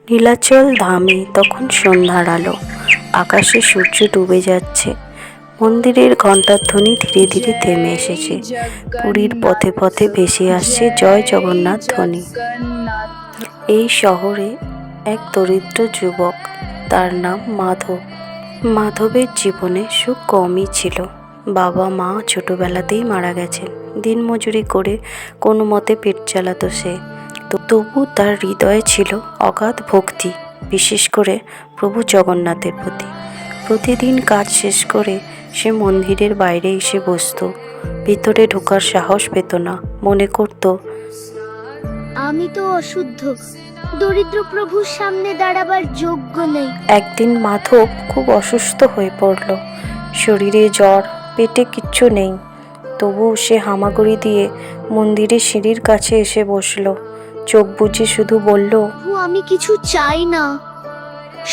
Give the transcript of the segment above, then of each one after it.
নীলাচল ধামে তখন সন্ধ্যার আলো, আকাশে সূর্য ডুবে যাচ্ছে। মন্দিরের ঘণ্টার ধ্বনি ধীরে ধীরে থেমে এসেছে। পুরীর পথে পথে ভেসে আসছে জয় জগন্নাথ ধ্বনি। এই শহরে এক দরিদ্র যুবক, তার নাম মাধব। মাধবের জীবনে সুখ কমই ছিল। বাবা মা ছোটবেলাতেই মারা গেছেন। দিনমজুরি করে কোনো মতে পেট চালাতো সে। তবু তার হৃদয়ে ছিল অগাধ ভক্তি, বিশেষ করে প্রভু জগন্নাথের প্রতি। প্রতিদিন কাজ শেষ করে সে মন্দিরের বাইরে এসে বসত। ভিতরে ঢোকার সাহস পেত না। মনে করত, আমি তো অশুদ্ধ, দরিদ্র প্রভুর সামনে দাঁড়াবার যোগ্য নেই। একদিন মাধব খুব অসুস্থ হয়ে পড়ল। শরীরে জ্বর, পেটে কিচ্ছু নেই। তবু সে হামাগুড়ি দিয়ে মন্দিরের সিঁড়ির কাছে এসে বসল। চোখ বুজে শুধু বলল, প্রভু, আমি কিছু চাই না,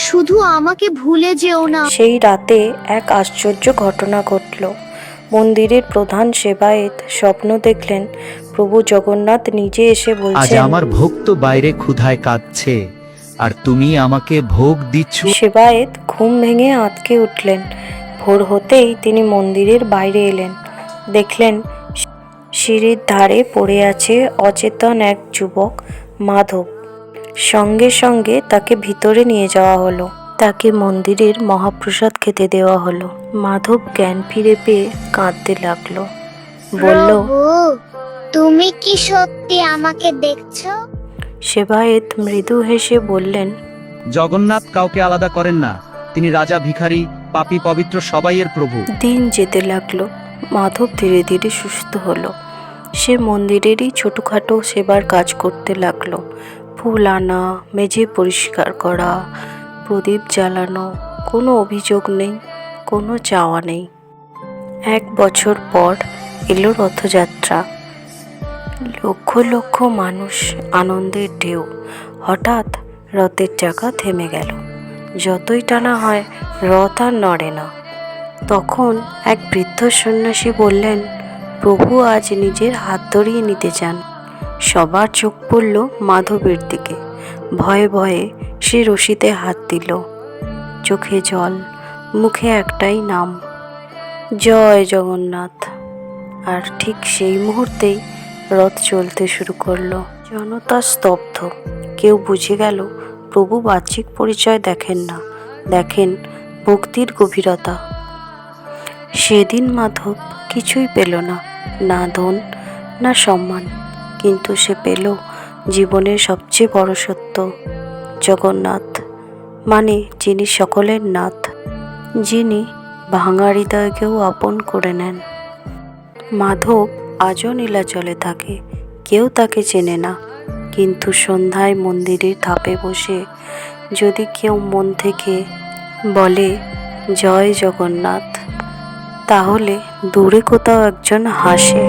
শুধু আমাকে ভুলে যেও না। সেই রাতে এক আশ্চর্য ঘটনা ঘটল। মন্দিরের প্রধান সেবায়েত স্বপ্ন দেখলেন প্রভু জগন্নাথ নিজে এসে আজ বলছেন, আমার ভক্ত বাইরে ক্ষুধায় কাঁদছে, আর তুমি আমাকে ভোগ দিচ্ছ। সেবায়েত ঘুম ভেঙে আঁতকে উঠলেন। ভোর হতেই তিনি মন্দিরের বাইরে এলেন। দেখলেন সিঁড়ির ধারে পড়ে আছে অচেতন এক যুবক, মাধব। সঙ্গে সঙ্গে তাকে ভিতরে নিয়ে যাওয়া হলো। তাকে মন্দিরের মহাপ্রসাদ খেতে দেওয়া হলো। মাধব জ্ঞান ফিরে পেয়ে কাঁদতে লাগলো। বলল, প্রভু, তুমি কি সত্যি আমাকে দেখছো? সেবায়েত মৃদু হেসে বললেন, জগন্নাথ কাউকে আলাদা করেন না, তিনি রাজা, ভিখারি, পাপী, পবিত্র সবাইয়ের প্রভু। দিন যেতে লাগলো। মাধব ধীরে ধীরে সুস্থ হলো। সে মন্দিরেরই ছোটোখাটো সেবার কাজ করতে লাগলো। ফুল আনা, মেঝে পরিষ্কার করা, প্রদীপ জ্বালানো। কোনো অভিযোগ নেই, কোনো চাওয়া নেই। 1 বছর পর এলো রথযাত্রা। লক্ষ লক্ষ মানুষ, আনন্দের ঢেউ। হঠাৎ রথের চাকা থেমে গেল। যতই টানা হয়, রথ আর নড়ে না। তখন এক বৃদ্ধ সন্ন্যাসী বললেন, প্রভু আজ নিজের হাত ধরিয়ে নিতে চান। সবার চোখ পড়ল মাধবের দিকে। ভয়ে ভয়ে সে রশিতে হাত দিল। চোখে জল, মুখে একটাই নাম, জয় জগন্নাথ। আর ঠিক সেই মুহূর্তেই রথ চলতে শুরু করলো। জনতা স্তব্ধ। কেউ বুঝে গেল প্রভু বাহ্যিক পরিচয় দেখেন না, দেখেন ভক্তির গভীরতা। সেদিন মাধব কিছুই পেল না, না ধন, না সম্মান, কিন্তু সে পেল জীবনের সবচেয়ে বড় সত্য, জগন্নাথ, মানে যিনি সকলের নাথ, যিনি ভাঙা হৃদয়কেও আপন করে নেন। মাধব আজও নীলাচলে থাকে। কেউ তাকে চেনে না, কিন্তু সন্ধ্যায় মন্দিরের ধাপে বসে যদি কেউ মন থেকে বলে জয় জগন্নাথ, তাহলে দূরে কোথাও একজন হাসে।